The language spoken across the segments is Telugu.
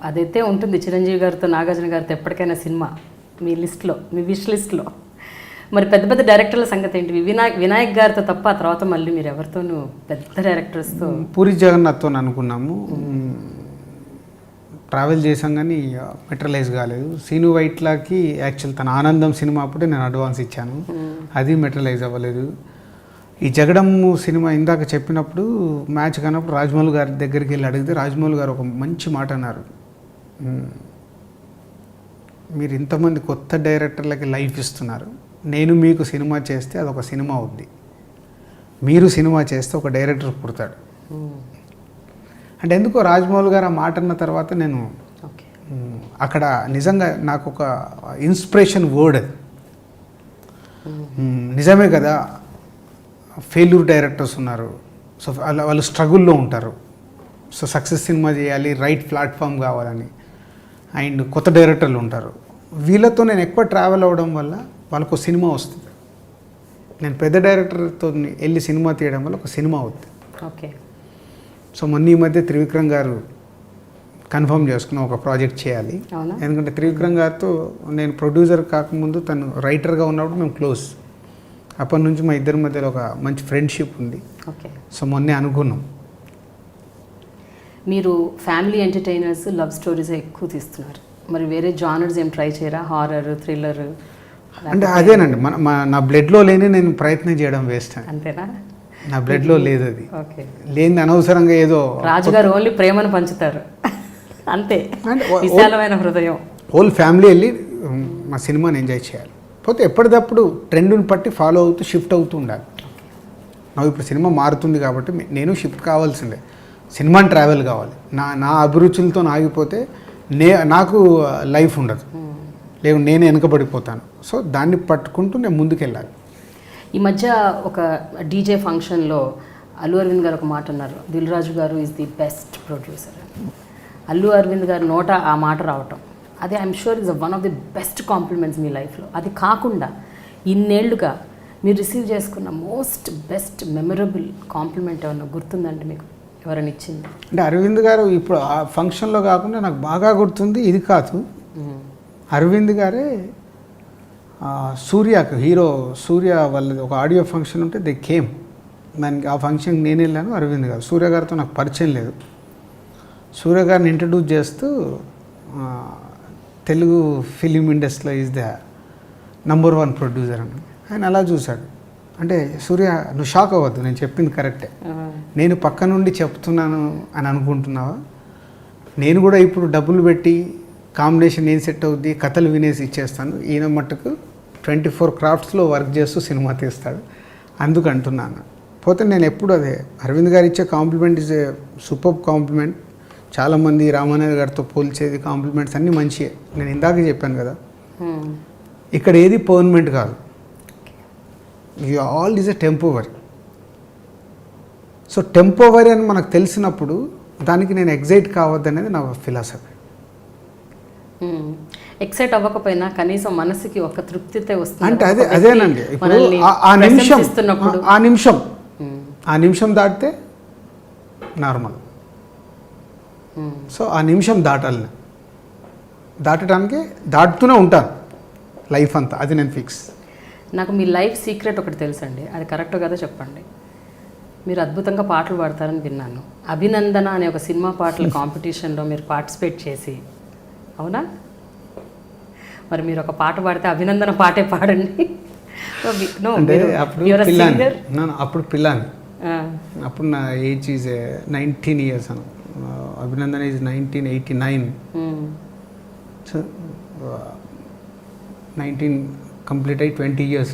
అదైతే ఉంటుంది చిరంజీవి గారితో నాగార్జున గారితో ఎప్పటికైనా సినిమా మీ లిస్ట్లో, మీ విష్ లిస్ట్లో. మరి పెద్ద పెద్ద డైరెక్టర్ల సంగతి ఏంటి? వినాయక్ గారితో తప్ప ఆ తర్వాత మళ్ళీ మీరు ఎవరితోనూ పెద్ద డైరెక్టర్స్తో? పూరి జగన్నాథ్తో అనుకున్నాము, ట్రావెల్ చేసాం కానీ మెటరలైజ్ కాలేదు. సీను వైట్లాకి యాక్చువల్ తన ఆనందం సినిమా అప్పుడే నేను అడ్వాన్స్ ఇచ్చాను, అది మెటరలైజ్ అవ్వలేదు. ఈ జగడమ్ము సినిమా ఇందాక చెప్పినప్పుడు మ్యాచ్ కానప్పుడు రాజమౌళి గారి దగ్గరికి వెళ్ళి అడిగితే రాజమౌళి గారు ఒక మంచి మాట అన్నారు, మీరు ఇంతమంది కొత్త డైరెక్టర్లకి లైఫ్ ఇస్తున్నారు, నేను మీకు సినిమా చేస్తే అదొక సినిమా అవుద్ది, మీరు సినిమా చేస్తే ఒక డైరెక్టర్ పుడతాడు. అంటే ఎందుకో రాజమౌళి గారు ఆ మాట అన్న తర్వాత నేను అక్కడ నిజంగా నాకు ఒక ఇన్స్పిరేషన్ వర్డ్ అది. నిజమే కదా, ఫెయిల్యూర్ డైరెక్టర్స్ ఉన్నారు, సో వాళ్ళు స్ట్రగుల్లో ఉంటారు, సో సక్సెస్ సినిమా చేయాలి, రైట్ ప్లాట్ఫామ్ కావాలని, అండ్ కొత్త డైరెక్టర్లు ఉంటారు. వీళ్ళతో నేను ఎక్కువ ట్రావెల్ అవ్వడం వల్ల వాళ్ళకు సినిమా వస్తుంది. నేను పెద్ద డైరెక్టర్తో వెళ్ళి సినిమా తీయడం వల్ల ఒక సినిమా అవుతుంది. ఓకే. సో మొన్న ఈ మధ్య త్రివిక్రమ్ గారు కన్ఫర్మ్ చేసుకున్న ఒక ప్రాజెక్ట్ చేయాలి. ఎందుకంటే త్రివిక్రమ్ గారితో నేను ప్రొడ్యూసర్ కాకముందు తను రైటర్గా ఉన్నప్పుడు మేము క్లోజ్, అప్పటి నుంచి మా ఇద్దరి మధ్యలో ఒక మంచి ఫ్రెండ్షిప్ ఉంది. ఓకే. సో మొన్నే అనుకున్నాం. మీరు ఫ్యామిలీ ఎంటర్టైనర్స్, లవ్ స్టోరీస్ ఎక్కువ తీస్తున్నారు, మరి వేరే జానర్స్ ఏం ట్రై చేయరా? Horror, thriller? అంటే అదేనండి, నా బ్లడ్లో లేని నేను ప్రయత్నం చేయడం వేస్ట్. అంతేనా? నా బ్లడ్లో లేదు అది. ఓకే. లేని అనవసరంగా ఏదో. రాజుగారు ఓన్లీ ప్రేమను పంచుతారు అంతే, విశాలమైన హృదయం. హోల్ ఫ్యామిలీ వెళ్ళి మా సినిమాని ఎంజాయ్ చేయాలి. పోతే ఎప్పటికప్పుడు ట్రెండ్ని బట్టి ఫాలో అవుతూ షిఫ్ట్ అవుతూ ఉండాలి. నాకు ఇప్పుడు సినిమా మారుతుంది కాబట్టి నేను షిఫ్ట్ కావాల్సిందే, సినిమాని ట్రావెల్ కావాలి. నా అభిరుచులతో ఆగిపోతే నాకు లైఫ్ ఉండదు, లేదు నేను వెనకబడిపోతాను. సో దాన్ని పట్టుకుంటూ నేను ముందుకెళ్ళాలి. ఈ మధ్య ఒక డీజే ఫంక్షన్లో అల్లు అరవింద్ గారు ఒక మాట అన్నారు, దిల్ రాజు గారు is the best producer. Allu Aravind గారి నోట ఆ మాట రావటం, అది I'm sure is one of the best compliments మీ లైఫ్లో. అది కాకుండా ఇన్నేళ్లుగా మీరు రిసీవ్ చేసుకున్న మోస్ట్ బెస్ట్ మెమరబుల్ కాంప్లిమెంట్ ఏమన్నా గుర్తుందండి మీకు? ఎవరైనా ఇచ్చింది? అంటే అరవింద్ గారు ఇప్పుడు ఆ ఫంక్షన్లో కాకుండా నాకు బాగా గుర్తుంది, ఇది కాదు, అరవింద్ గారే సూర్యకు, హీరో సూర్య వాళ్ళది ఒక ఆడియో ఫంక్షన్ ఉంటే దే కేమ్, దానికి ఆ ఫంక్షన్కి నేను వెళ్ళాను. అరవింద్ గారు, సూర్య గారితో నాకు పరిచయం లేదు, సూర్య గారిని ఇంట్రడ్యూస్ చేస్తూ తెలుగు ఫిలిం ఇండస్ట్రీలో ఈజ్ ద నంబర్ 1 ప్రొడ్యూసర్ అని ఆయన అలా చూశాడు. అంటే సూర్య నువ్వు షాక్ అవ్వద్దు, నేను చెప్పింది కరెక్టే, నేను పక్క నుండి చెప్తున్నాను అని అనుకుంటున్నావా? నేను కూడా ఇప్పుడు డబ్బులు పెట్టి కాంబినేషన్ ఏం సెట్ అవుద్ది, కథలు వినేసి ఇచ్చేస్తాను. ఈయన మట్టుకు 24 క్రాఫ్ట్స్లో వర్క్ చేస్తూ సినిమా తీస్తాడు, అందుకు అంటున్నాను. పోతే నేను ఎప్పుడు అదే, అరవింద్ గారు ఇచ్చే compliment is a super compliment. చాలామంది రామానాయుడు గారితో పోల్చేది కాంప్లిమెంట్స్ అన్నీ మంచియే, నేను ఇందాక చెప్పాను కదా, ఇక్కడ ఏది పర్మనెంట్ కాదు, ఆల్ ఈజ్ ఎ టెంపోవరీ. సో టెంపోవరీ అని మనకు తెలిసినప్పుడు దానికి నేను ఎగ్జైట్ కావద్దనేది నా ఫిలాసఫీ. ఎక్సైట్ అవ్వకపోయినా కనీసం మనసుకి ఒక తృప్తితే వస్తుంది. అంటే అదేనండి, ఇప్పుడు ఆ నిమిషం దాటితే నార్మల్. సో ఆ నిమిషం దాటాలి, దాటడానికి దాటుతూనే ఉంటాను లైఫ్ అంతా, అది నేను ఫిక్స్. నాకు మీ లైఫ్ సీక్రెట్ ఒకటి తెలుసండి, అది కరెక్ట్ కదా చెప్పండి. మీరు అద్భుతంగా పాటలు పాడతారని విన్నాను. అభినందన అనే ఒక సినిమా పాటల కాంపిటీషన్లో మీరు పార్టిసిపేట్ చేసి, అవునా? మరి మీరు ఒక పాట పాడితే అభినందన పాటే పాడండి. అప్పుడు పిల్లాని, అప్పుడు నా age is 19 years Anu, Abhinandana is 1989. So 19 complete అయ్యి 20 years.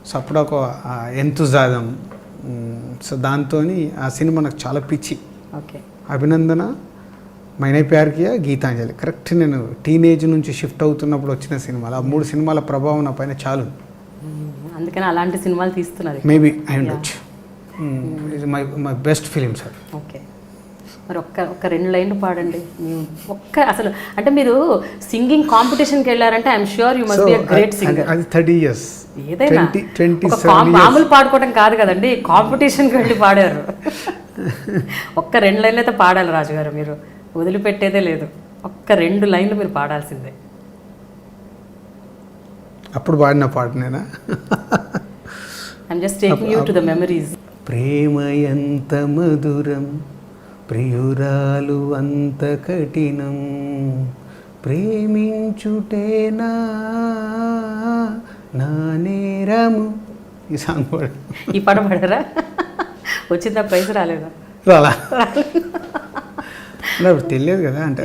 సో అప్పుడు ఒక ఎంతుజాదం, సో దాంతో ఆ సినిమా నాకు చాలా పిచ్చి. ఓకే. అభినందన, మైనే ప్యార్ కియా, గీతాంజలి, కరెక్ట్ నేను టీనేజ్ నుంచి షిఫ్ట్ అవుతున్నప్పుడు వచ్చిన సినిమాలు. ఆ 3 సినిమాల ప్రభావం నా పైన చాలు, అందుకని అలాంటి సినిమాలు తీస్తున్నారు. మేబీ ఐ ఉండొచ్చు. It my best film sir. Okay. మరి ఒక్క 2 లైన్లు పాడండి. అసలు అంటే మీరు సింగింగ్ కాంపిటీషన్కి వెళ్ళారంటే I'm sure you must be a great singer. అది 30 years. ఏదైనా మామూలు పాడుకోవడం కాదు కదండి, కాంపిటీషన్కి వెళ్ళి పాడారు. ఒక్క 2 లైన్లు అయితే పాడాలి రాజుగారు మీరు. వదిలిపెట్టేదే లేదు. ఒక్క 2 లైన్లు మీరు పాడాల్సిందే. అప్పుడు పాడిన పాటనేనా? I'm just taking you to the memories. ప్రేమ ఎంత మధురం, ప్రియురాలు అంత కఠినం, ప్రేమించుటేనా నా నేరము. ఈ సాంగ్ పాడు. ఈ పాట పాడారా? వచ్చిందా? ప్రైజ్ రాలేదా? రాలా, నాకు తెలియదు కదా అంటే